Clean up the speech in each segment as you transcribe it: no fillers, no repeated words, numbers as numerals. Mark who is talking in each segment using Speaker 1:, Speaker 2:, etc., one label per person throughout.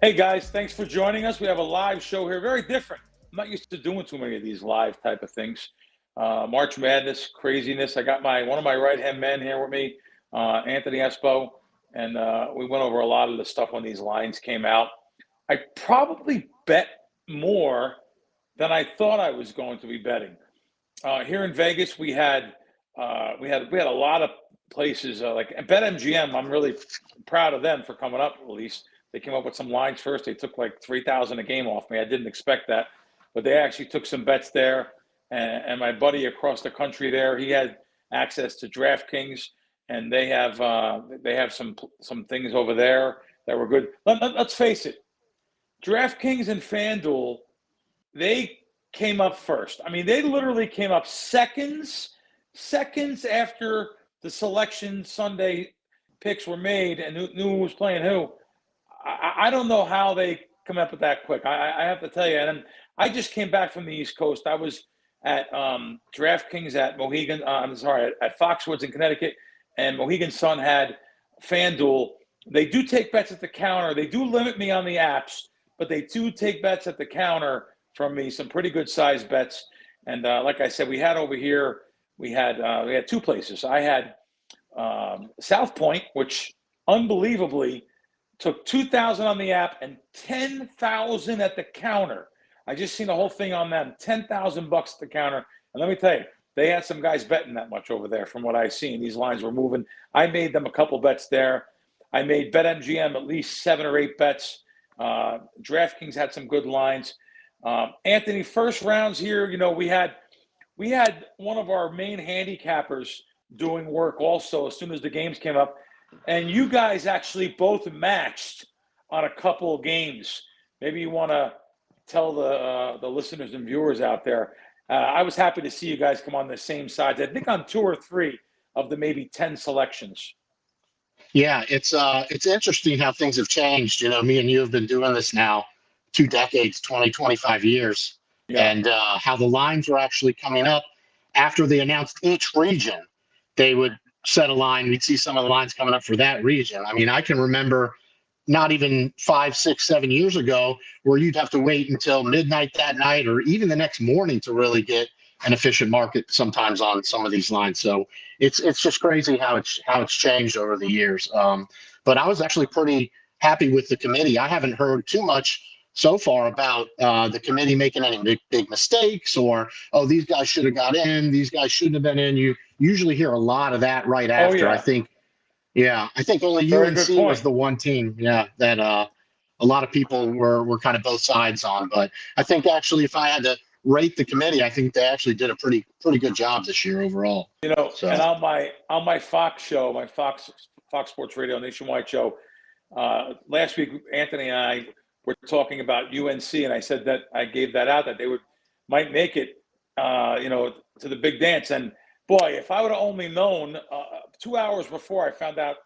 Speaker 1: Hey guys, thanks for joining us. We have a live show here, very different. I'm not used to doing too many of these live type of things. March Madness, craziness. I got one of my right-hand men here with me, Anthony Espo, and we went over a lot of the stuff when these lines came out. I probably bet more than I thought I was going to be betting. Here in Vegas, we had a lot of places like BetMGM. I'm really proud of them for coming up. At least they came up with some lines first. They took like 3,000 a game off me. I didn't expect that, but they actually took some bets there. And my buddy across the country there, he had access to DraftKings, and they have some things over there that were good. Let's face it, DraftKings and FanDuel, they came up first. I mean, they literally came up seconds after the selection Sunday picks were made and knew who was playing who. I don't know how they come up with that quick. I have to tell you, and I just came back from the East Coast. I was at DraftKings at Mohegan. At Foxwoods in Connecticut, and Mohegan Sun had FanDuel. They do take bets at the counter. They do limit me on the apps, but they do take bets at the counter from me. Some pretty good sized bets. And like I said, we had over here. We had two places. I had South Point, which unbelievably took 2,000 on the app and 10,000 at the counter. I just seen the whole thing on them, $10,000 at the counter. And let me tell you, they had some guys betting that much over there from what I've seen. These lines were moving. I made them a couple bets there. I made BetMGM at least 7 or 8 bets. DraftKings had some good lines. Anthony, first rounds here, we had one of our main handicappers doing work also as soon as the games came up. And you guys actually both matched on a couple of games. Maybe you want to tell the listeners and viewers out there. I was happy to see you guys come on the same sides. I think on 2 or 3 of the maybe 10 selections.
Speaker 2: Yeah, it's interesting how things have changed. Me and you have been doing this now 2 decades, 20, 25 years. Yeah. And how the lines were actually coming up after they announced each region. They would set a line. We'd see some of the lines coming up for that region. I mean, I can remember not even 5, 6, 7 years ago where you'd have to wait until midnight that night or even the next morning to really get an efficient market sometimes on some of these lines. So it's just crazy how it's changed over the years. But I was actually pretty happy with the committee. I haven't heard too much so far about the committee making any big mistakes or, oh, these guys should have got in, these guys shouldn't have been in. You usually hear a lot of that right after.
Speaker 1: Yeah.
Speaker 2: I think only UNC was the one team, that a lot of people were kind of both sides on. But I think actually if I had to rate the committee, I think they actually did a pretty good job this year overall.
Speaker 1: And on my Fox show, my Fox Sports Radio Nationwide show, last week, Anthony and I were talking about UNC, and I said that I gave that out that they might make it, to the big dance. And boy, if I would have only known 2 hours before I found out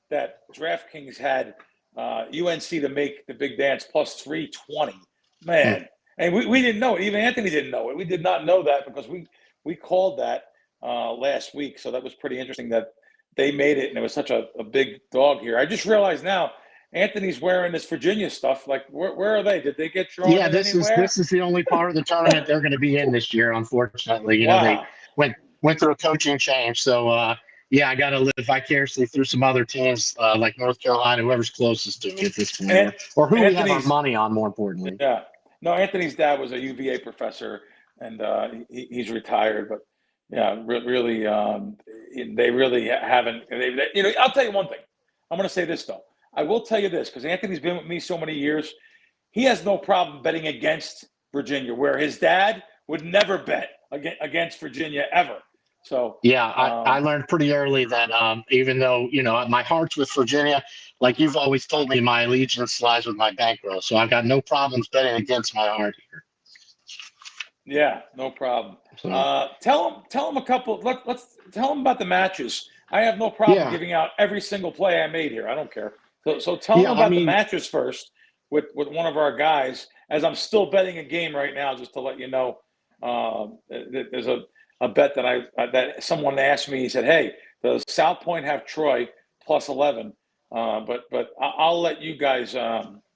Speaker 1: that DraftKings had UNC to make the big dance plus 320, man. And we didn't know it. Even Anthony didn't know it. We did not know that because we called that last week. So that was pretty interesting that they made it, and it was such a big dog here. I just realized now Anthony's wearing this Virginia stuff. Like, where are they? Did they get drawn?
Speaker 2: Yeah, this is the only part of the tournament they're going to be in this year. Unfortunately, they went through a coaching change. So I got to live vicariously through some other teams like North Carolina, whoever's closest to me at this point, or who we have our money on. More importantly,
Speaker 1: yeah. No, Anthony's dad was a UVA professor, and he's retired. But yeah, really, they really haven't. I'll tell you one thing. I'm going to say this though. I will tell you this, because Anthony's been with me so many years. He has no problem betting against Virginia, where his dad would never bet against Virginia ever. So
Speaker 2: I learned pretty early that even though my heart's with Virginia, like you've always told me, my allegiance lies with my bankroll. So I've got no problems betting against my heart here.
Speaker 1: Yeah, no problem. So, tell him a couple. Let's tell him about the matches. I have no problem giving out every single play I made here. I don't care. So tell them about the matches first with one of our guys, as I'm still betting a game right now, just to let you know. There's a bet that someone asked me. He said, hey, does South Point have Troy plus 11? But I'll let you guys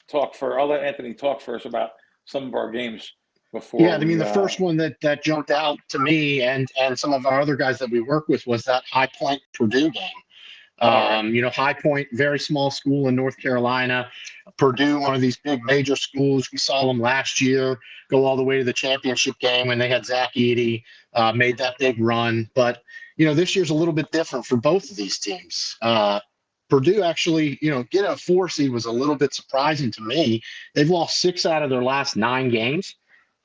Speaker 1: talk for. I'll let Anthony talk first about some of our games before.
Speaker 2: Yeah, I mean, the first one that jumped out to me and some of our other guys that we work with was that High Point Purdue game. You know, High Point, very small school in North Carolina. Purdue, one of these big major schools. We saw them last year go all the way to the championship game when they had Zach Edey, made that big run. But, you know, this year's a little bit different for both of these teams. Purdue actually, you know, getting a 4 seed was a little bit surprising to me. They've lost 6 out of their last 9 games.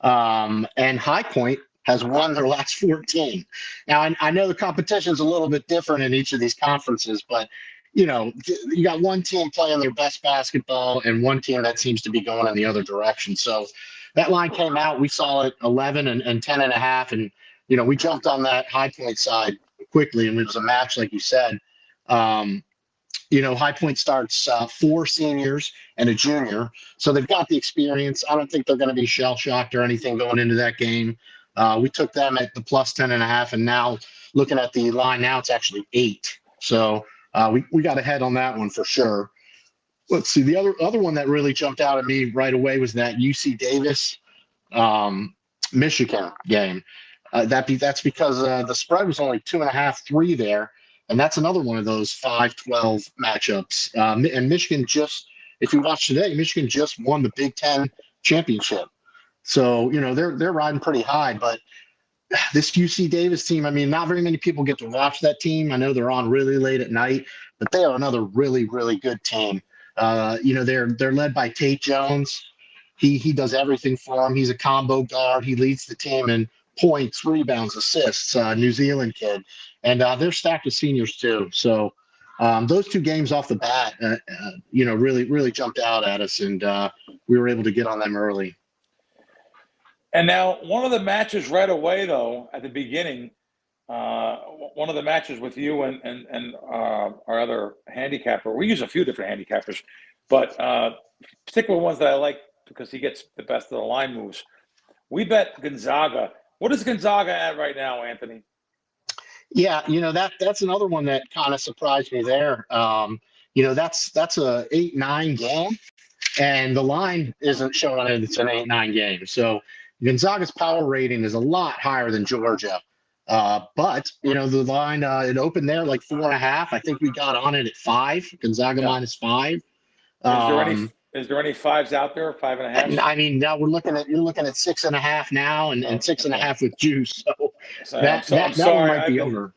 Speaker 2: And High Point has won their last 14. Now, I know the competition is a little bit different in each of these conferences, but, you know, you got one team playing their best basketball and one team that seems to be going in the other direction. So that line came out. We saw it 11 and 10 and a half. And, you know, we jumped on that High Point side quickly, and it was a match, like you said. You know, High Point starts 4 seniors and a junior. So they've got the experience. I don't think they're going to be shell-shocked or anything going into that game. We took them at the plus 10 and a half, and now looking at the line now, it's actually 8. So we got ahead on that one for sure. Let's see. The other one that really jumped out at me right away was that UC Davis Michigan game. That's because the spread was only 2.5, 3 there. And that's another one of those 5-12 matchups. And Michigan just, if you watch today, Michigan just won the Big Ten championship. So, you know, they're riding pretty high. But this UC Davis team, I mean, not very many people get to watch that team. I know they're on really late at night, but they are another really, really good team. You know, they're led by Tate Jones. He does everything for them. He's a combo guard. He leads the team in points, rebounds, assists, New Zealand kid. And they're stacked with seniors too. So those 2 games off the bat, you know, really, really jumped out at us, and we were able to get on them early.
Speaker 1: And now one of the matches right away, though, at the beginning, one of the matches with you and our other handicapper, we use a few different handicappers, but particular ones that I like because he gets the best of the line moves. We bet Gonzaga. What is Gonzaga at right now, Anthony?
Speaker 2: Yeah, you know, that's another one that kind of surprised me there. You know, that's a 8-9 game, and the line isn't showing it. It's an 8-9 game. So Gonzaga's power rating is a lot higher than Georgia. But, you know, the line, it opened there like 4.5. I think we got on it at 5. Gonzaga minus 5.
Speaker 1: Is there any 5s out there? 5.5?
Speaker 2: I mean, now you're looking at 6.5 now, and 6.5 with juice. So that one might be over.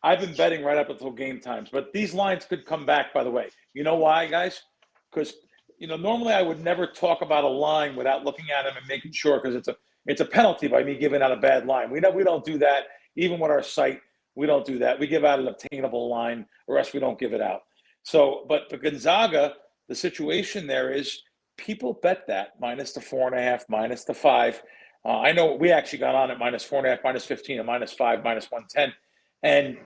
Speaker 1: I've been betting right up until game times, but these lines could come back. By the way, you know why, guys? Because, you know, normally I would never talk about a line without looking at them and making sure, because it's a penalty by me giving out a bad line. We don't do that. Even with our site, we don't do that. We give out an obtainable line, or else we don't give it out. So, but the Gonzaga, the situation there is people bet that minus the 4.5, minus the 5. I know we actually got on at minus 4.5, minus 15, and minus 5, minus 110. And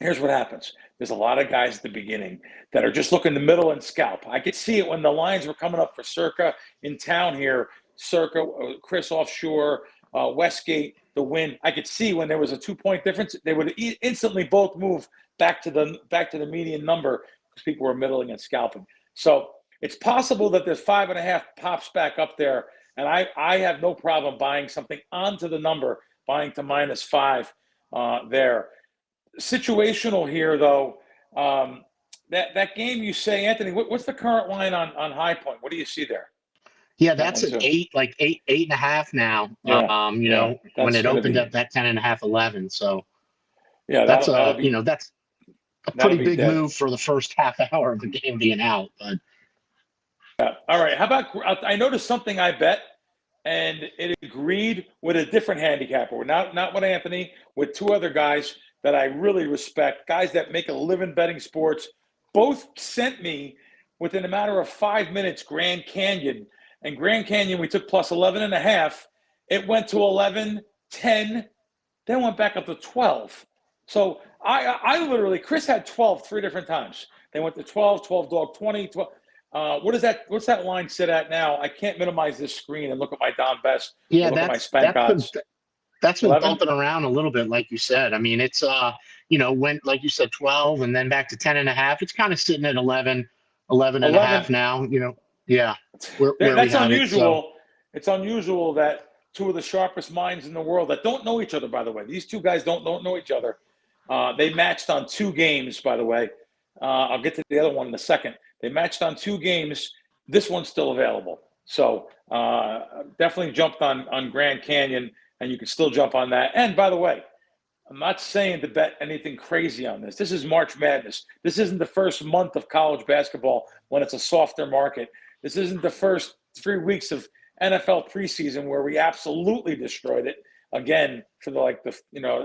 Speaker 1: here's what happens. There's a lot of guys at the beginning that are just looking in the middle and scalp. I could see it when the lines were coming up for Circa in town here, Circa, Chris offshore, Westgate, the win. I could see when there was a 2-point difference, they would instantly both move back to the median number because people were middling and scalping. So it's possible that this 5.5 pops back up there, and I have no problem buying something onto the number, buying to minus 5 there. Situational here, though. That game you say, Anthony, what's the current line on High Point? What do you see there?
Speaker 2: Yeah, that's an 8, like 8.5 now.
Speaker 1: Yeah.
Speaker 2: You know, when it opened up that 10.5, 11. So
Speaker 1: yeah,
Speaker 2: that's you know, that's a pretty big move for the first half hour of the game being out. But
Speaker 1: yeah. All right. How about, I noticed something I bet, and it agreed with a different handicapper. Not with Anthony, with 2 other guys that I really respect, guys that make a living betting sports. Both sent me within a matter of 5 minutes Grand Canyon. And Grand Canyon, we took plus 11.5. It went to 11, 10, then went back up to 12. So I literally, Chris had 12 3 different times. They went to 12 dog, 20, 12. What's that line sit at now? I can't minimize this screen and look at my Don Best.
Speaker 2: Yeah,
Speaker 1: look at my spank odds.
Speaker 2: That's been bumping around a little bit, like you said. I mean, it's you know, went, like you said, 12 and then back to 10.5. It's kind of sitting at 11 and a half now, you know. Yeah, where we
Speaker 1: That's
Speaker 2: had it. So
Speaker 1: unusual. It's unusual that two of the sharpest minds in the world that don't know each other, by the way. These two guys don't know each other. They matched on 2 games, by the way. I'll get to the other one in a second. They matched on 2 games. This one's still available. So definitely jumped on Grand Canyon, and you can still jump on that. And by the way, I'm not saying to bet anything crazy on this. This is March Madness. This isn't the first month of college basketball when it's a softer market. This isn't the first 3 weeks of NFL preseason where we absolutely destroyed it. Again, for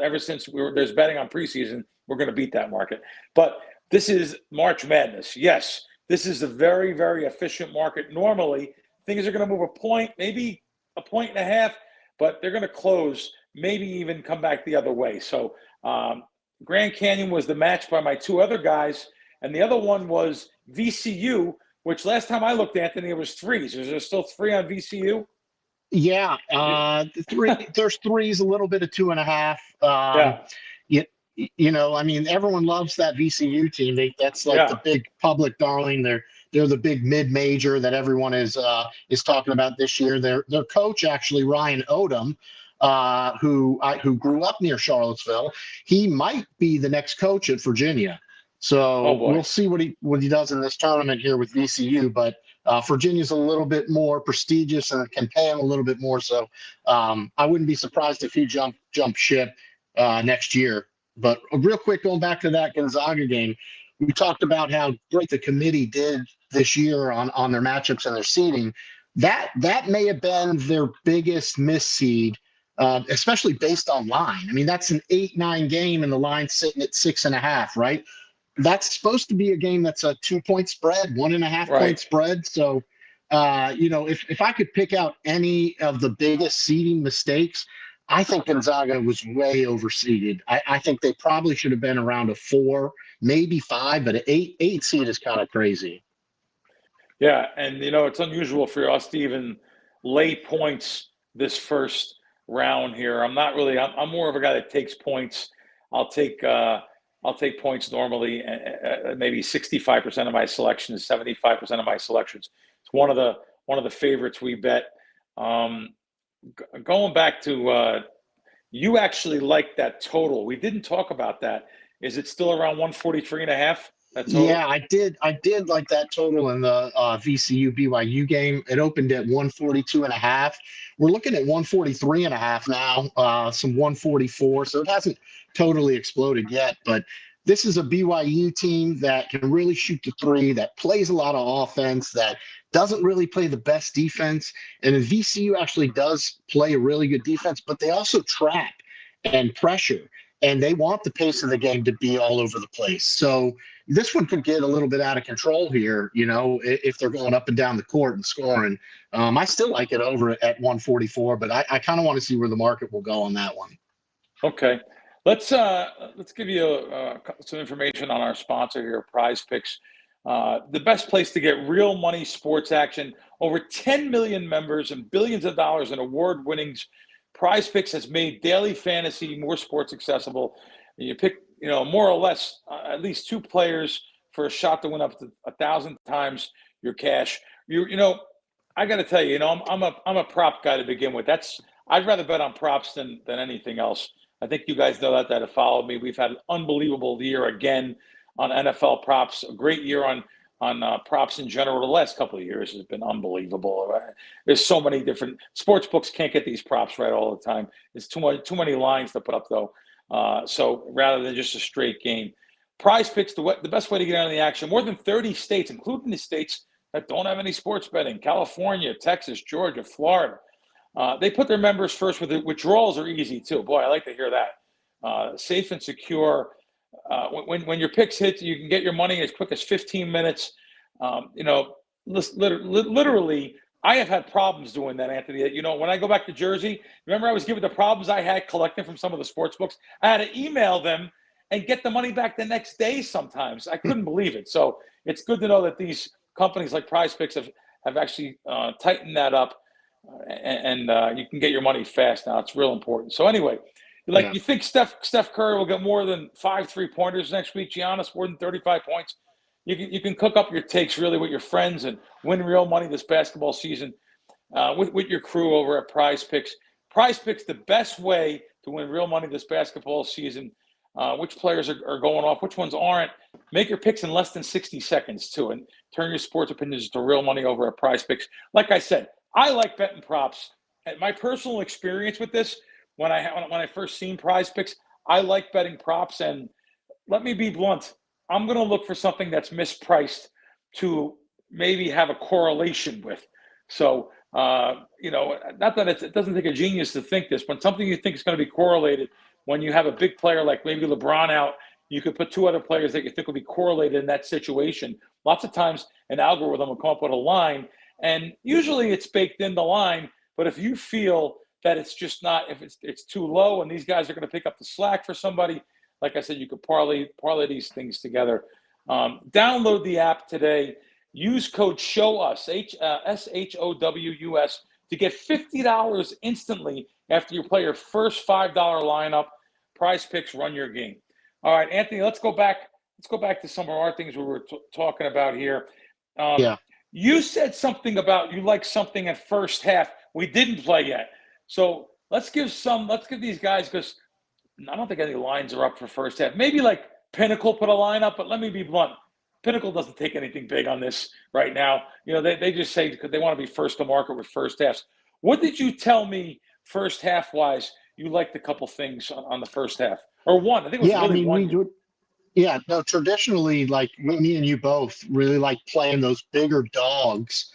Speaker 1: ever since there's betting on preseason, we're going to beat that market. But this is March Madness. Yes, this is a very, very efficient market. Normally, things are going to move a point, maybe a point and a half, but they're going to close, maybe even come back the other way. So Grand Canyon was the match by my 2 other guys, and the other one was VCU, which last time I looked, Anthony, it was 3s. Is there still 3 on VCU?
Speaker 2: yeah, the 3 there's 3s, a little bit of 2.5.
Speaker 1: Yeah.
Speaker 2: I mean, everyone loves that VCU team. That's like the big public darling. They're the big mid-major that everyone is talking about this year. Their coach, actually, Ryan Odom, who grew up near Charlottesville, he might be the next coach at Virginia. So we'll see what he does in this tournament here with VCU. But Virginia's a little bit more prestigious and can pay him a little bit more. So I wouldn't be surprised if he jump ship next year. But real quick, going back to that Gonzaga game, we talked about how great the committee did this year on their matchups and their seeding. That may have been their biggest misseed, especially based on line. I mean, that's an 8-9 game, and the line's sitting at 6.5, right? That's supposed to be a game that's a 2-point spread, 1.5 point spread. So, if I could pick out any of the biggest seeding mistakes, I think Gonzaga was way overseeded. I think they probably should have been around a 4, maybe 5, but an 8 seed is kind of crazy.
Speaker 1: Yeah, and it's unusual for us to even lay points this first round here. I'm more of a guy that takes points. I'll take points normally. Maybe 65% of my selections, 75% of my selections. It's one of the favorites we bet. Going back to you actually like that total. We didn't talk about that. Is it still around 143.5?
Speaker 2: Yeah, I did like that total in the VCU BYU game. It opened at 142.5. We're looking at 143.5 now, some 144. So it hasn't totally exploded yet, but this is a BYU team that can really shoot the 3, that plays a lot of offense, that doesn't really play the best defense. And VCU actually does play a really good defense, but they also trap and pressure, and they want the pace of the game to be all over the place. So this one could get a little bit out of control here, if they're going up and down the court and scoring. I still like it over at 144, but I kind of want to see where the market will go on that one.
Speaker 1: Okay. Let's give you some information on our sponsor here, Prize Picks. The best place to get real money sports action. Over 10 million members and billions of dollars in award winnings. Prize Picks has made daily fantasy more sports accessible. You pick, more or less at least 2 players for a shot to win up to 1,000 times your cash. I got to tell you, I'm a prop guy to begin with. I'd rather bet on props than anything else. I think you guys know that have followed me. We've had an unbelievable year again on NFL props. A great year on props in general. The last couple of years has been unbelievable. There's so many different sports books can't get these props right all the time. There's too many lines to put up though. So rather than just a straight game, Prize Picks the best way to get out of the action. More than 30 states, including the states that don't have any sports betting: California, Texas, Georgia, Florida. They put their members first. With it. Withdrawals are easy too. Boy, I like to hear that. Safe and secure. When your picks hit, you can get your money as quick as 15 minutes. Literally, I have had problems doing that, Anthony. When I go back to Jersey, remember I was giving the problems I had collecting from some of the sports books. I had to email them and get the money back the next day sometimes. I couldn't believe it. So it's good to know that these companies like Prize Picks have actually tightened that up. And you can get your money fast now. It's real important. So anyway, you think Steph Curry will get more than 5 3-pointers next week? Giannis more than 35 points? you can cook up your takes really with your friends and win real money this basketball season with your crew over at Prize Picks. Prize Picks, the best way to win real money this basketball season. Which players are going off, which ones aren't. Make your picks in less than 60 seconds, too, and turn your sports opinions to real money over at Prize Picks. Like I said, I like betting props. And my personal experience with this, when I first seen Prize Picks, I like betting props. And let me be blunt, I'm going to look for something that's mispriced to maybe have a correlation with. So, not that it doesn't take a genius to think this, but something you think is going to be correlated. When you have a big player like maybe LeBron out, you could put two other players that you think will be correlated in that situation. Lots of times an algorithm will come up with a line, and usually it's baked in the line. But if you feel that it's just not, if it's too low and these guys are going to pick up the slack for somebody, like I said, you could parlay these things together. Download the app today. Use code SHOWUS, SHOWUS, to get $50 instantly after you play your first $5 lineup. Prize Picks, run your game. All right, Anthony, let's go back to some of our things we were talking about here. You said something about you like something at first half. We didn't play yet. So let's give these guys, because I don't think any lines are up for first half. Maybe like Pinnacle put a line up, but let me be blunt. Pinnacle doesn't take anything big on this right now. They just say because they want to be first to market with first halves. What did you tell me first half wise? You liked a couple things on the first half, or one? I think it was really one.
Speaker 2: We do. Yeah, no. Traditionally, like me and you both really like playing those bigger dogs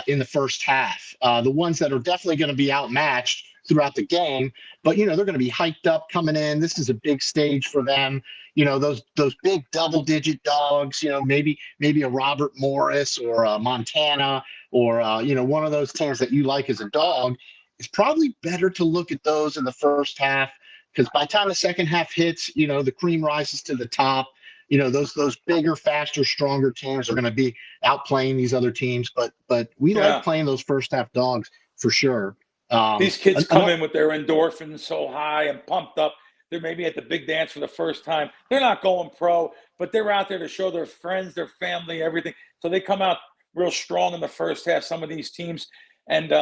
Speaker 2: in the first half. The ones that are definitely going to be outmatched throughout the game, but they're going to be hyped up coming in. This is a big stage for them. Those big double-digit dogs. Maybe a Robert Morris or a Montana or one of those teams that you like as a dog. It's probably better to look at those in the first half, because by the time the second half hits, the cream rises to the top. Those bigger, faster, stronger teams are going to be outplaying these other teams. But we like playing those first half dogs for sure.
Speaker 1: These kids come in with their endorphins so high and pumped up. They're maybe at the big dance for the first time. They're not going pro, but they're out there to show their friends, their family, everything. So they come out real strong in the first half, some of these teams. And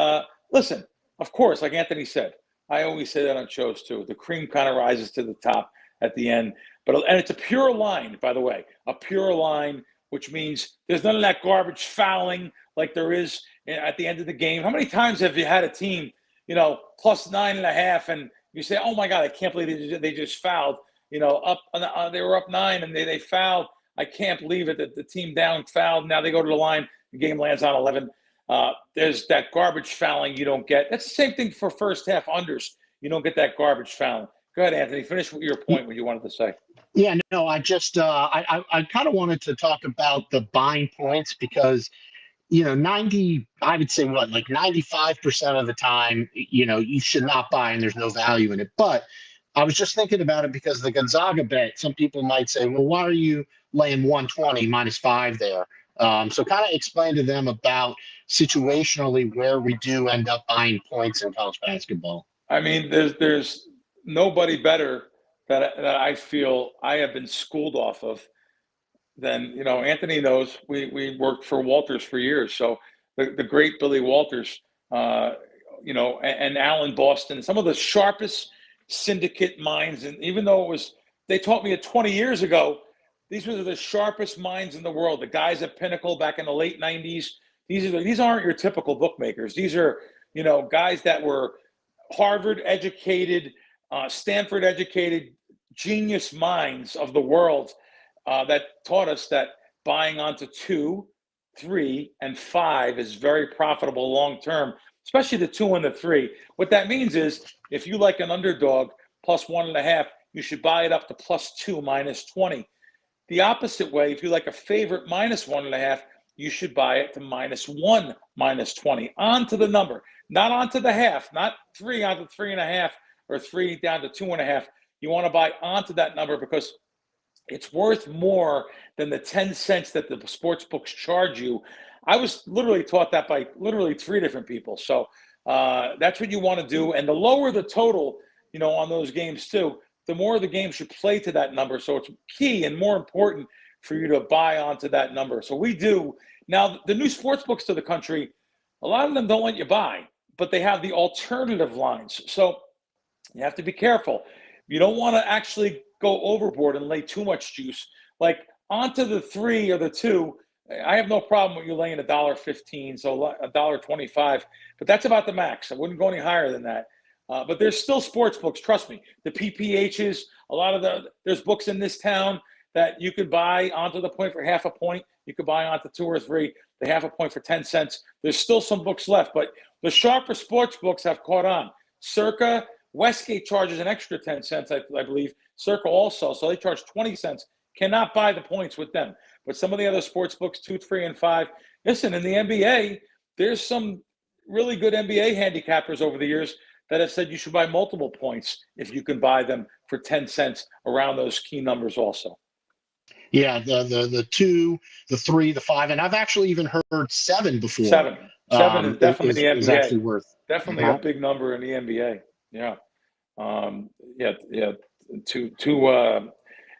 Speaker 1: listen, of course, like Anthony said, I always say that on shows too. The cream kind of rises to the top at the end. And it's a pure line, by the way, a pure line, which means there's none of that garbage fouling like there is at the end of the game. How many times have you had a team, plus 9.5, and you say, oh my God, I can't believe they just fouled, up, they were up 9 and they fouled. I can't believe it that the team down fouled. Now they go to the line, the game lands on 11. There's that garbage fouling you don't get. That's the same thing for first half unders. You don't get that garbage fouling. Go ahead, Anthony. Finish with your point, what you wanted to say.
Speaker 2: Yeah, no, I just I kind of wanted to talk about the buying points, because 90, I would say like 95% of the time, you should not buy and there's no value in it. But I was just thinking about it because the Gonzaga bet, some people might say, well, why are you laying 120 -5 there? So kind of explain to them about situationally where we do end up buying points in college basketball.
Speaker 1: I mean, there's nobody better that I feel I have been schooled off of than, Anthony knows. We worked for Walters for years. So the great Billy Walters, and Alan Boston, some of the sharpest syndicate minds. And even though they taught me it 20 years ago, these were the sharpest minds in the world. The guys at Pinnacle back in the late 90s. These aren't your typical bookmakers. These are, guys that were Harvard educated, Stanford educated, genius minds of the world that taught us that buying onto 2, 3, and 5 is very profitable long term, especially the 2 and the 3. What that means is if you like an underdog plus 1.5, you should buy it up to +2 -20. The opposite way, if you like a favorite -1.5, you should buy it to -1 -20 onto the number, not onto the half, not 3 onto 3.5 or 3 down to 2.5. You want to buy onto that number because it's worth more than the 10 cents that the sports books charge you. I was literally taught that by literally 3 different people. So that's what you want to do. And the lower the total, on those games too, the more the game should play to that number. So it's key and more important for you to buy onto that number. So we do. Now, the new sports books to the country, a lot of them don't let you buy, but they have the alternative lines. So you have to be careful. You don't want to actually go overboard and lay too much juice. Like onto the 3 or the 2, I have no problem with you laying $1.15, so $1.25, but that's about the max. I wouldn't go any higher than that. But there's still sports books, trust me. The PPHs, there's books in this town that you could buy onto the point for half a point. You could buy onto 2 or 3, the half a point for 10 cents. There's still some books left, but the sharper sports books have caught on. Circa, Westgate charges an extra 10 cents, I believe. Circa also, so they charge 20 cents. Cannot buy the points with them. But some of the other sports books, 2, 3, and 5. Listen, in the NBA, there's some really good NBA handicappers over the years that have said you should buy multiple points if you can buy them for 10 cents around those key numbers also.
Speaker 2: Yeah, the 2, the 3, the 5, and I've actually even heard 7 before.
Speaker 1: 7 is definitely the NBA.
Speaker 2: Is actually worth.
Speaker 1: Definitely a big number in the NBA. Yeah.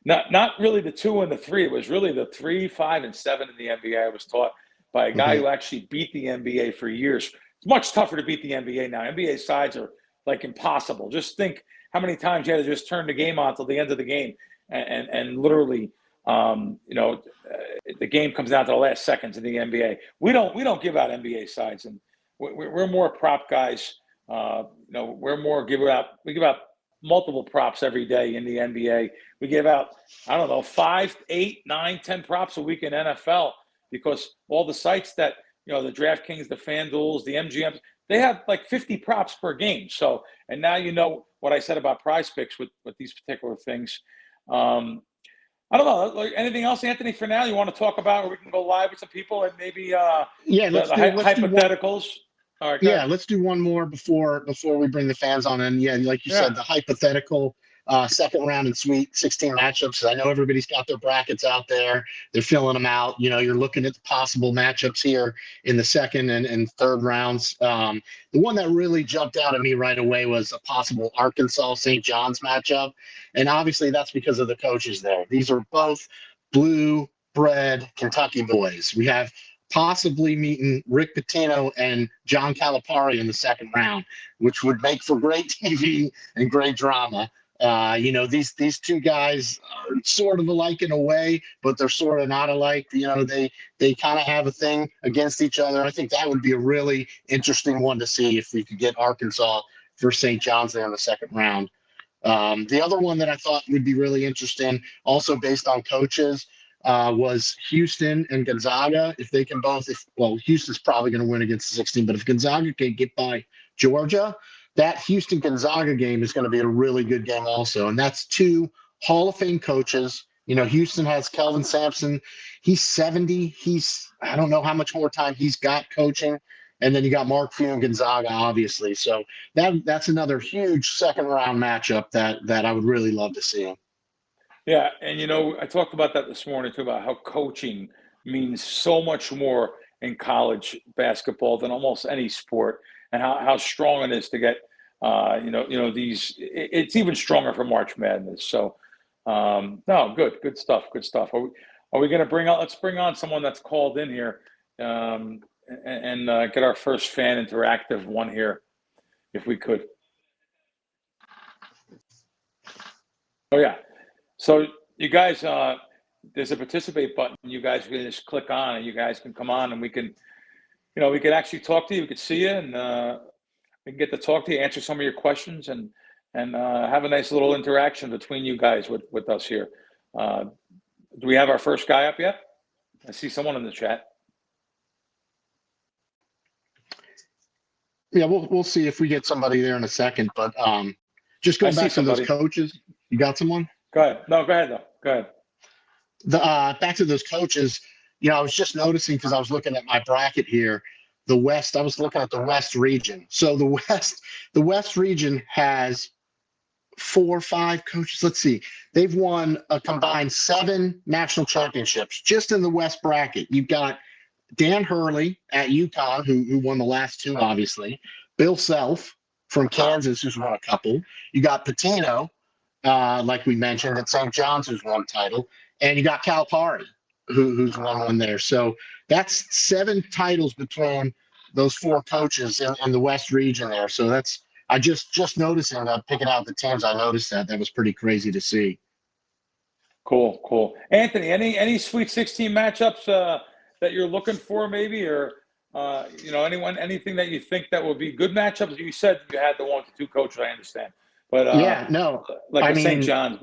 Speaker 1: Not really the 2 and the 3. It was really the 3, 5, and 7 in the NBA. I was taught by a guy who actually beat the NBA for years. It's much tougher to beat the NBA now. NBA sides are like impossible. Just think how many times you had to just turn the game on till the end of the game, and literally, the game comes down to the last seconds in the NBA. We don't give out NBA sides, and we're more prop guys. We give out multiple props every day in the NBA. We give out, 5, 8, 9, 10 props a week in NFL, because all the sites that, the DraftKings, the FanDuels, the MGMs, they have like 50 props per game. So, and now you know what I said about Prize Picks with these particular things. I don't know. Like, anything else, Anthony, for now you want to talk about, or we can go live with some people and maybe
Speaker 2: let's do
Speaker 1: hypotheticals. All right,
Speaker 2: let's do one more before we bring the fans on. And like you said, the hypothetical second round and Sweet 16 matchups. I know everybody's got their brackets out there. They're filling them out. You're looking at the possible matchups here in the second and third rounds. The one that really jumped out at me right away was a possible Arkansas-St. John's matchup. And obviously that's because of the coaches there. These are both blue-bred Kentucky boys. We have possibly meeting Rick Pitino and John Calipari in the second round, which would make for great TV and great drama. These two guys are sort of alike in a way, but they're sort of not alike. They kind of have a thing against each other. I think that would be a really interesting one to see if we could get Arkansas for St. John's there in the second round. The other one that I thought would be really interesting, also based on coaches, was Houston and Gonzaga. If they can both, Houston's probably going to win against the 16, but if Gonzaga can get by Georgia, that Houston-Gonzaga game is going to be a really good game also. And that's 2 Hall of Fame coaches. Houston has Kelvin Sampson. He's 70. I don't know how much more time he's got coaching. And then you got Mark Few and Gonzaga, obviously. So that's another huge second-round matchup that I would really love to see.
Speaker 1: Yeah, and I talked about that this morning too, about how coaching means so much more in college basketball than almost any sport, and how strong it is to get, it's even stronger for March Madness. So, no, good stuff. Are we going to let's bring on someone that's called in here, and get our first fan interactive one here, if we could. Oh yeah. So you guys, there's a participate button. You guys can just click on, and you guys can come on, and we can actually talk to you. We can see you, and we can get to talk to you, answer some of your questions, and have a nice little interaction between you guys with us here. Do we have our first guy up yet? I see someone in the chat.
Speaker 2: Yeah, we'll see if we get somebody there in a second. But just going back to those coaches, you got someone?
Speaker 1: Go ahead. No, go ahead though. Go ahead.
Speaker 2: Back to those coaches. I was just noticing, because I was looking at my bracket here, the West. I was looking at the West region. So the West region has 4 or 5 coaches. Let's see. They've won a combined 7 national championships just in the West bracket. You've got Dan Hurley at UConn, who won the last 2, obviously. Bill Self from Kansas, who's won a couple. You got Pitino, like we mentioned, at St. John's, who's won a title. And you got Calipari, who's won one there. So that's 7 titles between those 4 coaches in the West region there. So that's I just noticing picking out the teams. I noticed that was pretty crazy to see.
Speaker 1: Cool, cool. Anthony, any Sweet 16 matchups that you're looking for, maybe, or anything that you think that would be good matchups? You said you had the 1 to 2 coaches. I understand, but
Speaker 2: yeah, no,
Speaker 1: like
Speaker 2: I
Speaker 1: a St.
Speaker 2: mean,
Speaker 1: John's.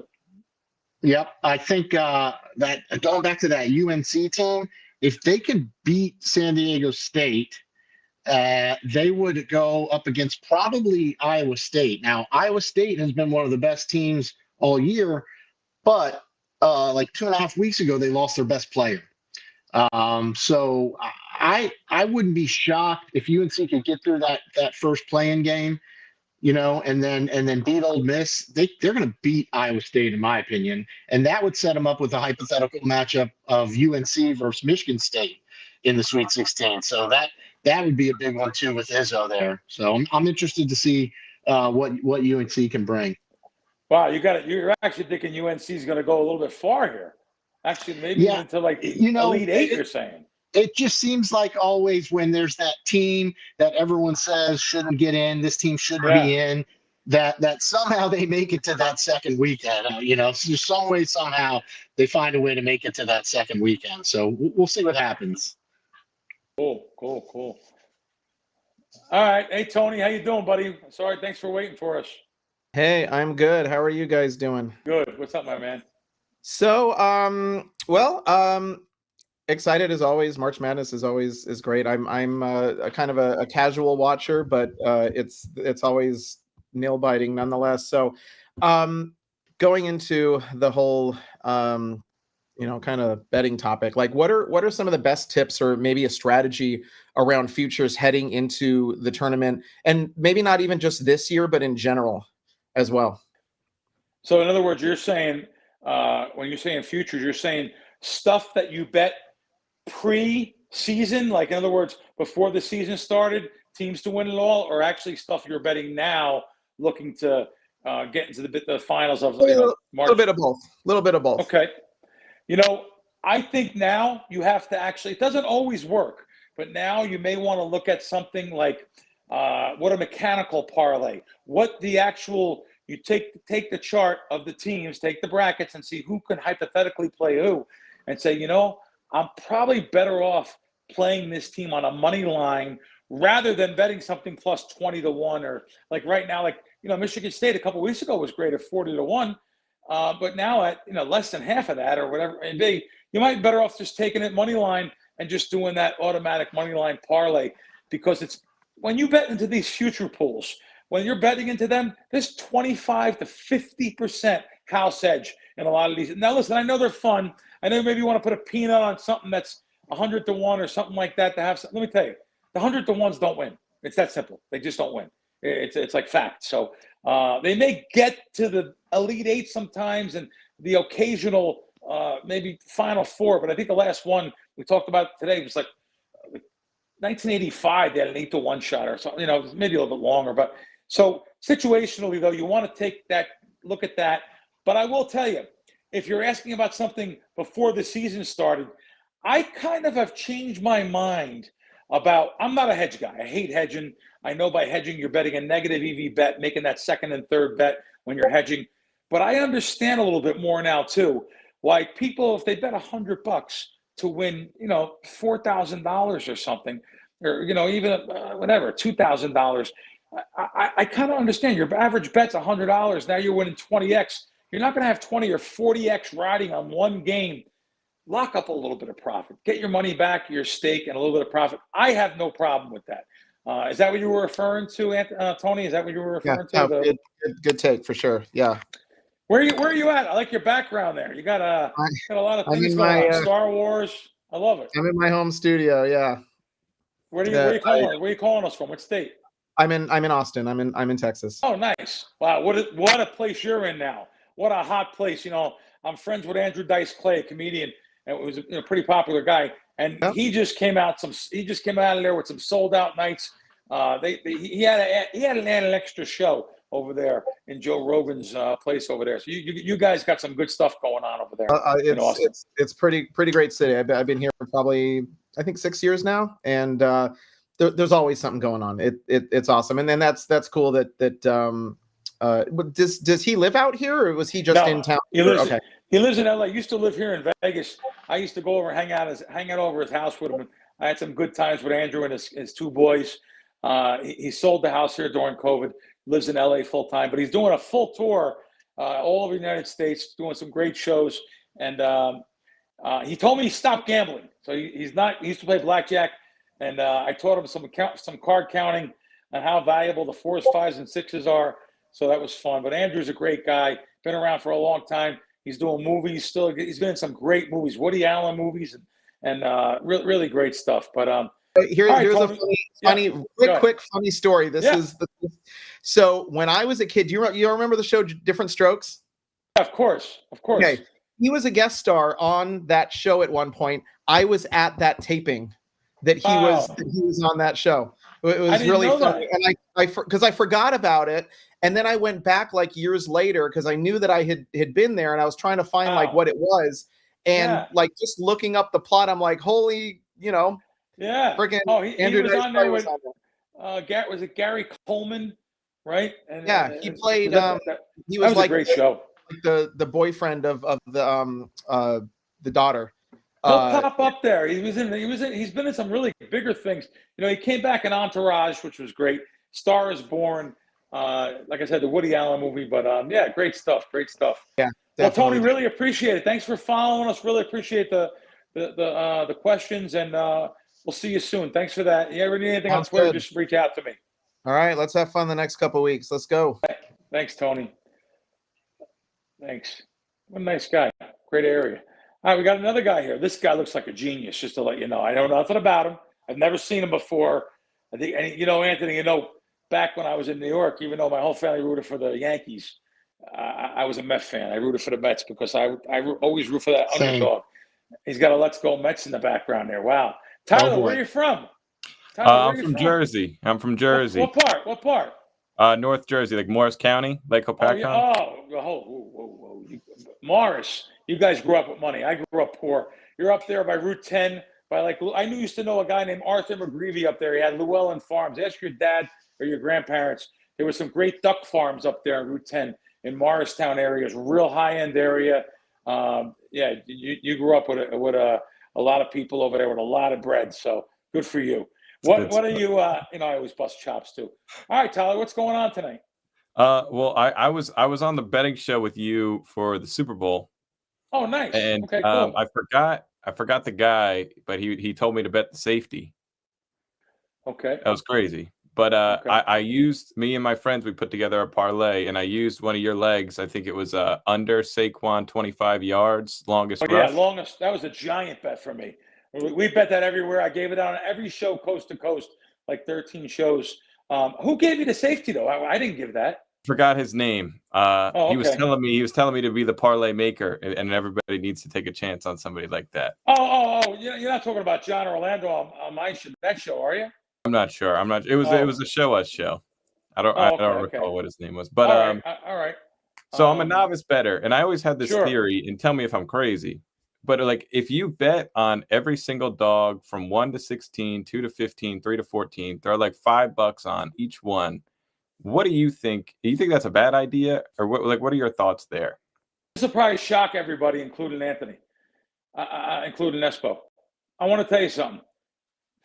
Speaker 2: Yep, I think that going back to that UNC team, if they could beat San Diego State, they would go up against probably Iowa State. Now, Iowa State has been one of the best teams all year, but like 2.5 weeks ago, they lost their best player. So I wouldn't be shocked if UNC could get through that first playing game, and then beat Ole Miss. They're going to beat Iowa State, in my opinion, and that would set them up with a hypothetical matchup of UNC versus Michigan State in the Sweet 16. So that would be a big one too with Izzo there. So I'm interested to see what UNC can bring.
Speaker 1: Wow, you're actually thinking UNC is going to go a little bit far here. Actually, maybe even to like Elite Eight. You're saying.
Speaker 2: It just seems like always when there's that team that everyone says shouldn't get in, this team shouldn't be in, that somehow they make it to that second weekend. So some way, somehow they find a way to make it to that second weekend. So we'll see what happens.
Speaker 1: Cool. All right. Hey, Tony, how you doing, buddy? Sorry, thanks for waiting for us.
Speaker 3: Hey, I'm good. How are you guys doing?
Speaker 1: Good. What's up, my man?
Speaker 3: So, excited as always. March Madness is great. I'm a kind of a casual watcher, but it's always nail biting nonetheless. So, going into the whole kind of betting topic, like what are some of the best tips or maybe a strategy around futures heading into the tournament, and maybe not even just this year, but in general as well?
Speaker 1: So, in other words, you're saying when you're saying futures, you're saying stuff that you bet pre-season, like in other words, before the season started, teams to win it all, or actually stuff you're betting now, looking to get into the finals of March?
Speaker 3: A little bit of both.
Speaker 1: Okay. I think now you have to actually, it doesn't always work, but now you may want to look at something like what a mechanical parlay, what the actual, you take the chart of the teams, take the brackets and see who can hypothetically play who, and say, I'm probably better off playing this team on a money line rather than betting something plus 20 to 1, or like right now, like, Michigan State a couple of weeks ago was great at 40 to 1. But now at, less than half of that or whatever it may be, you might be better off just taking it money line and just doing that automatic money line parlay, because it's when you bet into these future pools, when you're betting into them, there's 25 to 50% house edge in a lot of these. Now, listen, I know they're fun. I know maybe you want to put a peanut on something that's 100 to 1 or something like that to have some. Let me tell you, the 100 to 1s don't win. It's that simple. They just don't win. It's like fact. So they may get to the Elite Eight sometimes and the occasional maybe Final Four, but I think the last one we talked about today was like 1985. They had an 8 to 1 shot or something, maybe a little bit longer. But so situationally, though, you want to take that look at that. But I will tell you, if you're asking about something before the season started, I kind of have changed my mind about, I'm not a hedge guy. I hate hedging. I know by hedging, you're betting a negative EV bet, making that second and third bet when you're hedging. But I understand a little bit more now, too, why people, if they bet $100 to win, $4,000 or something, or, even whatever, $2,000, I kind of understand. Your average bet's $100. Now you're winning 20x. You're not going to have 20 or 40x riding on one game. Lock up a little bit of profit. Get your money back, your stake, and a little bit of profit. I have no problem with that. Is that what you were referring to, Tony? Is that what you were referring to?
Speaker 3: Good take for sure. Yeah.
Speaker 1: Where are you at? I like your background there. You got a lot of things going on. Star Wars. I love it.
Speaker 3: I'm in my home studio. Yeah.
Speaker 1: Where are you calling us from? What state?
Speaker 3: I'm in Austin. I'm in Texas.
Speaker 1: Oh, nice. Wow. What a place you're in now. What a hot place. I'm friends with Andrew Dice Clay, a comedian, and it was a pretty popular guy. And he just came out of there with some sold out nights. He had an extra show over there in Joe Rogan's place over there. So you guys got some good stuff going on over there in Austin.
Speaker 3: It's pretty great city. I've been here for probably, I think, 6 years now, and there's always something going on. It's awesome, and then that's cool that does he live out here, or was he just in town?
Speaker 1: He lives in LA. Used to live here in Vegas. I used to go over and hang out over his house with him. I had some good times with Andrew and his two boys. He sold the house here during COVID. Lives in LA full time, but he's doing a full tour all over the United States, doing some great shows. And he told me he stopped gambling, so he's not. He used to play blackjack, and I taught him some card counting and how valuable the 4s, 5s, and 6s are. So that was fun. But Andrew's a great guy. Been around for a long time. He's doing movies still. He's been in some great movies, Woody Allen movies, and really great stuff. But
Speaker 3: here's a quick funny story. So when I was a kid, you remember the show Different Strokes?
Speaker 1: Of course.
Speaker 3: Okay, he was a guest star on that show at one point. I was at that taping that he was on that show. It was really funny, and I forgot about it, and then I went back like years later because I knew that I had been there, and I was trying to find like what it was, and like just looking up the plot, I'm like, holy,
Speaker 1: yeah.
Speaker 3: Freaking
Speaker 1: he was on there with was it Gary Coleman, right? And,
Speaker 3: he played. He
Speaker 1: was like a great show.
Speaker 3: The boyfriend of the daughter.
Speaker 1: He'll pop up there. He's been in some really bigger things. He came back in Entourage, which was great. Star is Born. Like I said, the Woody Allen movie. But great stuff. Great stuff.
Speaker 3: Yeah.
Speaker 1: Well, Tony, really appreciate it. Thanks for following us. Really appreciate the questions, and we'll see you soon. Thanks for that. You ever need anything on Twitter, just reach out to me.
Speaker 3: All right, let's have fun the next couple of weeks. Let's go.
Speaker 1: Thanks, Tony. Thanks. What a nice guy. Great area. All right, we got another guy here. This guy looks like a genius, just to let you know. I know nothing about him. I've never seen him before. I think, and Anthony, back when I was in New York, even though my whole family rooted for the Yankees, I was a Mets fan. I rooted for the Mets because I always root for that underdog. He's got a Let's Go Mets in the background there. Wow. Tyler, where are you from?
Speaker 4: I'm from Jersey.
Speaker 1: What part?
Speaker 4: North Jersey, like Morris County, Lake Hopatcong.
Speaker 1: Whoa. Morris, you guys grew up with money. I grew up poor. You're up there by Route 10. I used to know a guy named Arthur McGreevy up there. He had Llewellyn Farms. Ask your dad or your grandparents. There were some great duck farms up there on Route 10 in Morristown area. It's a real high-end area. You grew up with a lot of people over there with a lot of bread. So good for you. What are you? I always bust chops too. All right, Tyler, what's going on tonight?
Speaker 4: Well, I was on the betting show with you for the Super Bowl.
Speaker 1: Oh, nice.
Speaker 4: And
Speaker 1: okay, cool.
Speaker 4: I forgot the guy, but he told me to bet the safety.
Speaker 1: Okay.
Speaker 4: That was crazy. But I used, me and my friends, we put together a parlay, and I used one of your legs. I think it was under Saquon 25 yards, longest rush.
Speaker 1: Yeah, longest. That was a giant bet for me. We bet that everywhere. I gave it out on every show, coast to coast, like 13 shows. Who gave you the safety though? I didn't give that.
Speaker 4: Forgot his name.
Speaker 1: Okay.
Speaker 4: He was telling me to be the parlay maker, and everybody needs to take a chance on somebody like that.
Speaker 1: Oh! You're not talking about John Orlando on my show, that show, are you?
Speaker 4: I'm not sure. It was a show us show. I don't recall what his name was. But
Speaker 1: all right.
Speaker 4: So I'm a novice bettor, and I always had this theory, and tell me if I'm crazy. But like, if you bet on every single dog from 1 to 16, 2 to 15, 3 to 14, there are like $5 on each one. What do you think? Do you think that's a bad idea, or what are your thoughts there?
Speaker 1: This will probably shock everybody, including Anthony, including Nespo. I want to tell you something.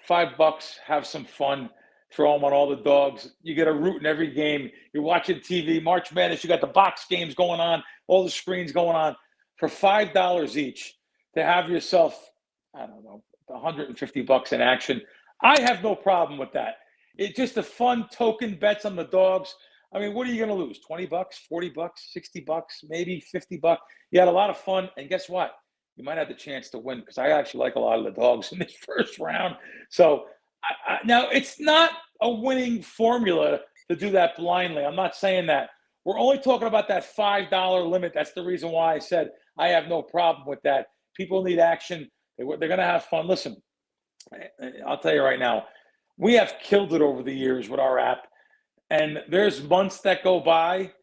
Speaker 1: $5, have some fun, throw them on all the dogs. You get a root in every game. You're watching TV, March Madness. You got the box games going on, all the screens going on. For $5 each, to have yourself, I don't know, $150 in action. I have no problem with that. It's just a fun token bets on the dogs. I mean, what are you going to lose? $20, $40, $60, maybe $50. You had a lot of fun, and guess what? You might have the chance to win because I actually like a lot of the dogs in this first round. So now it's not a winning formula to do that blindly. I'm not saying that. We're only talking about that $5 limit. That's the reason why I said I have no problem with that. People need action. They're going to have fun. Listen, I'll tell you right now, we have killed it over the years with our app. And there's months that go by,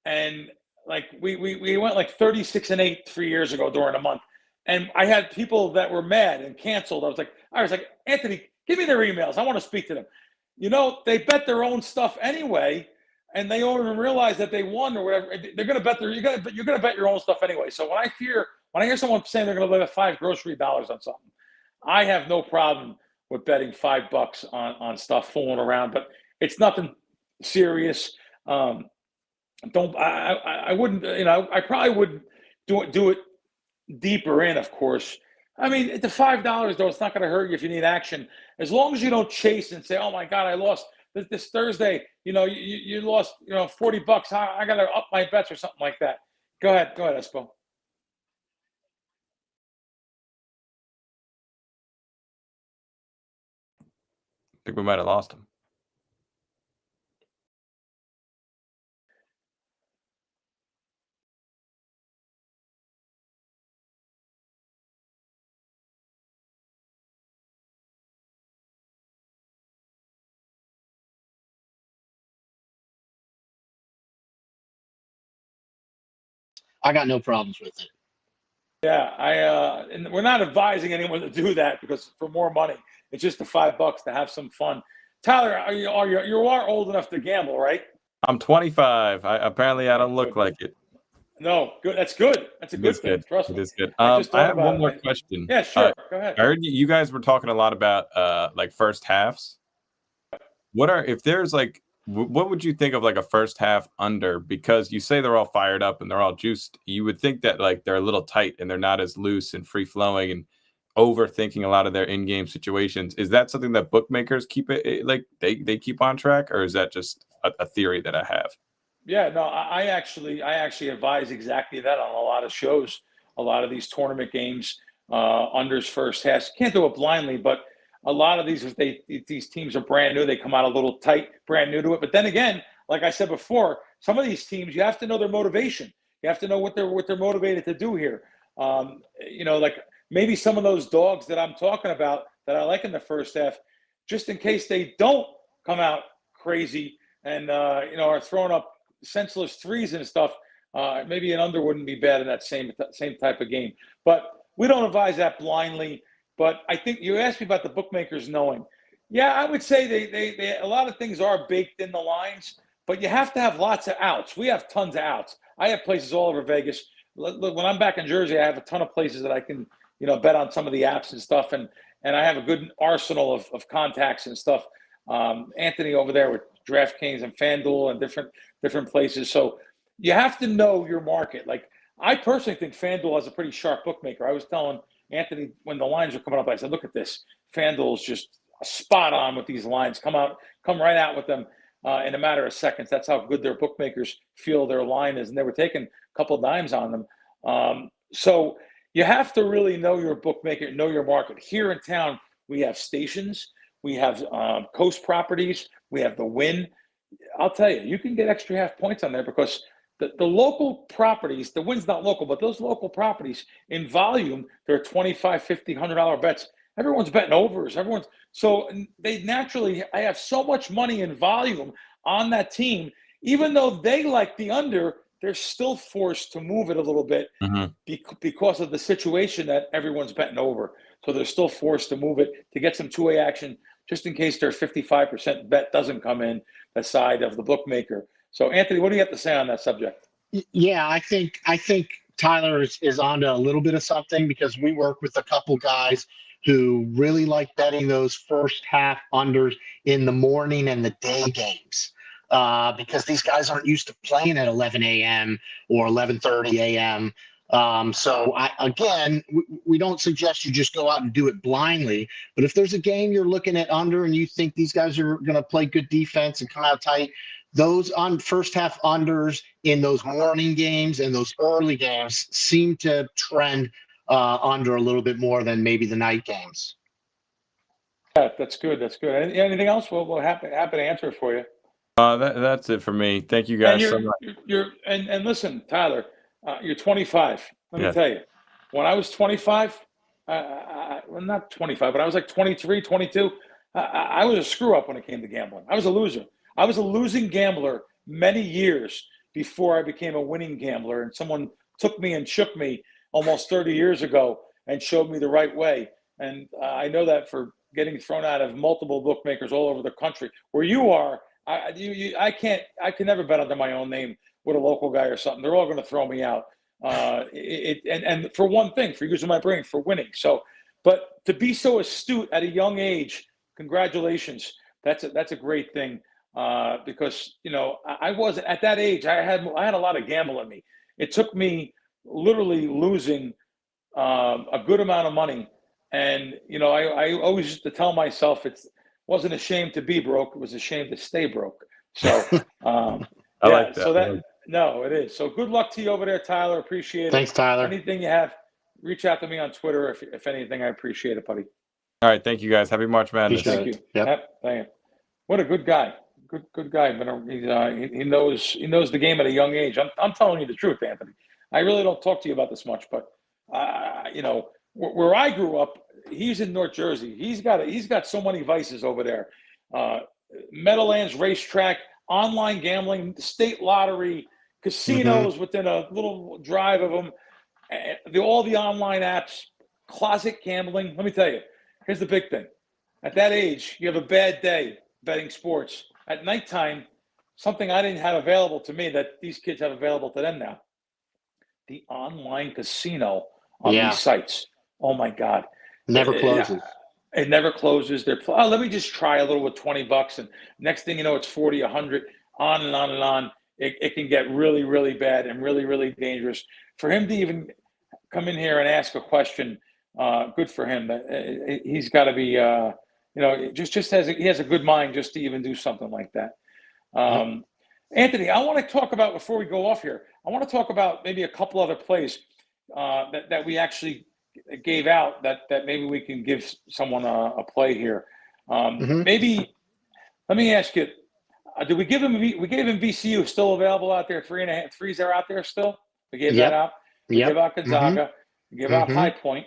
Speaker 1: and like we went like 36-8 3 years ago during a month, and I had people that were mad and canceled. I was like, Anthony, give me their emails. I want to speak to them. You know, they bet their own stuff anyway, and they don't even realize that they won or whatever. They're going to bet you're going to bet your own stuff anyway. So when I hear someone saying they're going to bet $5 grocery dollars on something, I have no problem with betting $5 on stuff fooling around, but it's nothing serious. I wouldn't, I probably would do it deeper in, of course. I mean, the $5 though, it's not going to hurt you if you need action, as long as you don't chase and say, "Oh my God, I lost this Thursday." You lost, $40. I got to up my bets or something like that. Go ahead, Espo.
Speaker 4: I think we might have lost him.
Speaker 2: I got no problems with it.
Speaker 1: Yeah, and we're not advising anyone to do that because for more money, it's just the $5 to have some fun. Tyler, you are old enough to gamble, right?
Speaker 4: I'm 25. Apparently I don't look like it.
Speaker 1: No, good. That's good. That's a good thing. Trust me.
Speaker 4: It is good.
Speaker 1: I
Speaker 4: have one more question.
Speaker 1: Yeah, sure. Go ahead.
Speaker 4: I heard you guys were talking a lot about like first halves. What would you think of like a first half under? Because you say they're all fired up and they're all juiced. You would think that like they're a little tight and they're not as loose and free flowing and overthinking a lot of their in-game situations. Is that something that bookmakers keep it like they keep on track, or is that just a theory that I have?
Speaker 1: Yeah, no, I actually advise exactly that on a lot of shows, a lot of these tournament games, unders first half. You can't do it blindly, but a lot of these, if these teams are brand new, they come out a little tight, brand new to it. But then again, like I said before, some of these teams, you have to know their motivation. You have to know what they're motivated to do here. Like maybe some of those dogs that I'm talking about that I like in the first half, just in case they don't come out crazy and are throwing up senseless threes and stuff. Maybe an under wouldn't be bad in that same type of game. But we don't advise that blindly. But I think you asked me about the bookmakers knowing. Yeah, I would say they a lot of things are baked in the lines, but you have to have lots of outs. We have tons of outs. I have places all over Vegas. Look, when I'm back in Jersey, I have a ton of places that I can, bet on some of the apps and stuff, and I have a good arsenal of contacts and stuff. Anthony over there with DraftKings and FanDuel and different places. So you have to know your market. Like I personally think FanDuel has a pretty sharp bookmaker. I was telling Anthony, when the lines were coming up, I said, look at this. FanDuel's just spot on with these lines. Come right out with them in a matter of seconds. That's how good their bookmakers feel their line is. And they were taking a couple of dimes on them. So you have to really know your bookmaker, know your market. Here in town, we have stations. We have coast properties. We have the Win. I'll tell you, you can get extra half points on there because the local properties, the Win's not local, but those local properties in volume, they're $25, $50, $100 bets. Everyone's betting overs. So I have so much money in volume on that team. Even though they like the under, they're still forced to move it a little bit because of the situation that everyone's betting over. So they're still forced to move it to get some two-way action just in case their 55% bet doesn't come in the side of the bookmaker. So, Anthony, what do you have to say on that subject?
Speaker 2: Yeah, I think Tyler is onto a little bit of something because we work with a couple guys who really like betting those first half unders in the morning and the day games because these guys aren't used to playing at 11 a.m. or 11:30 a.m. We don't suggest you just go out and do it blindly. But if there's a game you're looking at under and you think these guys are going to play good defense and come out tight, those on first half unders in those morning games and those early games seem to trend under a little bit more than maybe the night games.
Speaker 1: Yeah, that's good. Anything else? We'll happy to answer it for you.
Speaker 4: That's it for me. Thank you guys so much.
Speaker 1: And listen, Tyler, you're 25. Let me tell you, when I was 25, well, not 25, but I was like 23, 22. I was a screw up when it came to gambling. I was a loser. I was a losing gambler many years before I became a winning gambler, and someone took me and shook me almost 30 years ago and showed me the right way. And I know that for getting thrown out of multiple bookmakers all over the country. Where you are, I can never bet under my own name with a local guy or something. They're all going to throw me out. And for one thing, for using my brain, for winning. So, but to be so astute at a young age, congratulations. That's a great thing. Because, you know, I was at that age, I had a lot of gamble in me. It took me literally losing a good amount of money. And, you know, I always used to tell myself it wasn't a shame to be broke. It was a shame to stay broke. So,
Speaker 4: I like that.
Speaker 1: So no, it is. So good luck to you over there, Tyler. Appreciate it.
Speaker 2: Thanks, Tyler.
Speaker 1: Anything you have, reach out to me on Twitter. If anything, I appreciate it, buddy.
Speaker 4: All right. Thank you, guys. Happy March Madness.
Speaker 1: Thank you. Yep. Thank you. What a good guy. Good guy. But he knows the game at a young age. I'm telling you the truth, Anthony. I really don't talk to you about this much, but you know, where I grew up, he's in North Jersey. He's got so many vices over there. Meadowlands Racetrack, online gambling, state lottery, casinos within a little drive of them, all the online apps, closet gambling. Let me tell you, here's the big thing. At that age, you have a bad day betting sports. At nighttime, something I didn't have available to me that these kids have available to them now. The online casino on these sites. Oh my God.
Speaker 2: Never closes.
Speaker 1: It never closes. Let me just try a little with $20, and next thing you know, it's 40, 100, on and on and on. It can get really, really bad and really, really dangerous. For him to even come in here and ask a question, good for him. He's got to be, you know, he has a good mind just to even do something like that. Anthony, I want to talk about, before we go off here, I want to talk about maybe a couple other plays that we actually gave out that maybe we can give someone a play here. Maybe, let me ask you, did we give him, we gave him VCU still available out there? 3.5 threes are out there still? We gave that out. We gave out Gonzaga. We gave out High Point.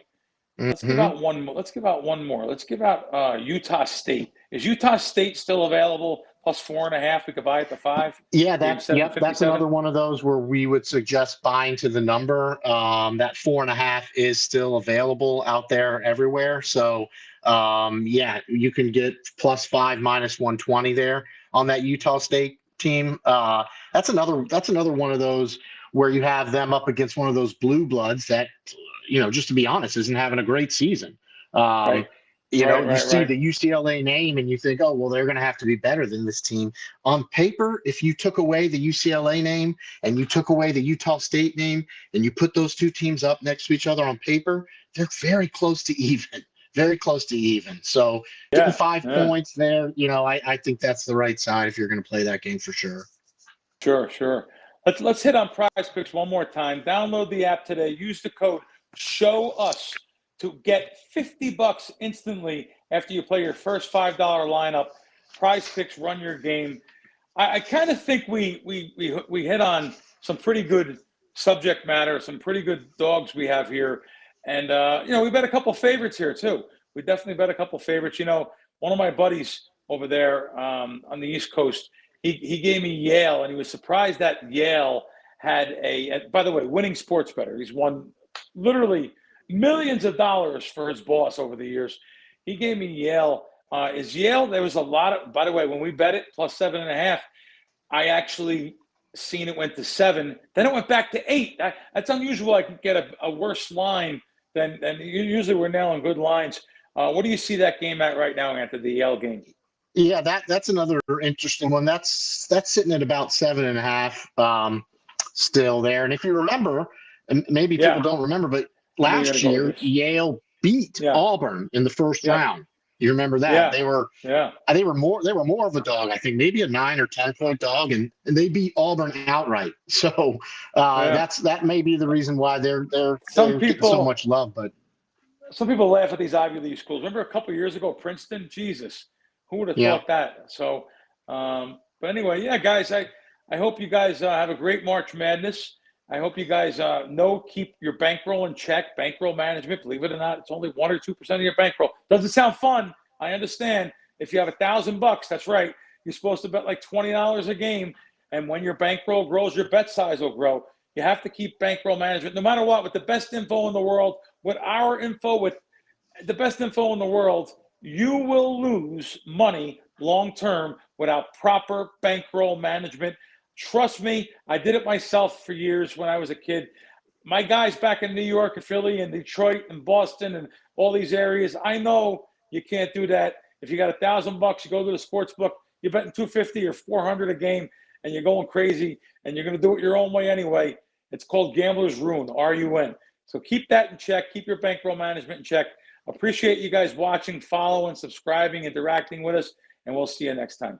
Speaker 1: Let's give out one more. Let's give out Utah State. Is Utah State still available? Plus 4.5. We could buy it to 5.
Speaker 2: Yeah, that's another one of those where we would suggest buying to the number. That 4.5 is still available out there everywhere. So yeah, you can get plus 5 minus 120 there on that Utah State team. That's another one of those where you have them up against one of those blue bloods that, you know, just to be honest, isn't having a great season. You see the UCLA name and you think, oh, well, they're going to have to be better than this team. On paper, if you took away the UCLA name and you took away the Utah State name and you put those two teams up next to each other on paper, they're very close to even. Very close to even. So getting 5 points there, you know, I think that's the right side if you're going to play that game for sure.
Speaker 1: Sure. Let's hit on Prize Picks one more time. Download the app today. Use the code SHOWUS to get $50 instantly after you play your first $5 lineup. Prize Picks, run your game. I kind of think we hit on some pretty good subject matter, some pretty good dogs we have here. And, you know, we bet a couple favorites here, too. We definitely bet a couple favorites. You know, one of my buddies over there on the East Coast, he gave me Yale, and he was surprised that Yale had by the way, winning sports bettor. He's won literally millions of dollars for his boss over the years. He gave me Yale. Is Yale, there was a lot of, by the way, when we bet it, plus 7.5, I actually seen it went to 7. Then it went back to 8. That's unusual. I can get a worse line than usually we're nailing good lines. What do you see that game at right now, Anthony, the Yale game?
Speaker 2: Yeah, that's another interesting one. That's sitting at about 7.5 still there. And if you remember, and maybe people don't remember, but last year Yale beat Auburn in the first round. You remember that? They were more of a dog, I think, maybe a 9 or 10 point dog, and they beat Auburn outright. So that may be the reason why they're getting so much love. But
Speaker 1: some people laugh at these Ivy League schools. Remember a couple of years ago, Princeton? Jesus, who would have thought that? So, but anyway, guys, I hope you guys have a great March Madness. I hope you guys keep your bankroll in check. Bankroll management, believe it or not, it's only 1 or 2% of your bankroll. Doesn't sound fun. I understand. If you have $1,000, that's right. You're supposed to bet like $20 a game. And when your bankroll grows, your bet size will grow. You have to keep bankroll management, no matter what, with the best info in the world, with our info, with the best info in the world, you will lose money long-term without proper bankroll management. Trust me, I did it myself for years when I was a kid. My guys back in New York and Philly and Detroit and Boston and all these areas, I know you can't do that. If you got $1,000, you go to the sports book, you're betting $250 or $400 a game, and you're going crazy, and you're going to do it your own way anyway. It's called Gambler's Ruin, RUN. So keep that in check. Keep your bankroll management in check. Appreciate you guys watching, following, subscribing, interacting with us, and we'll see you next time.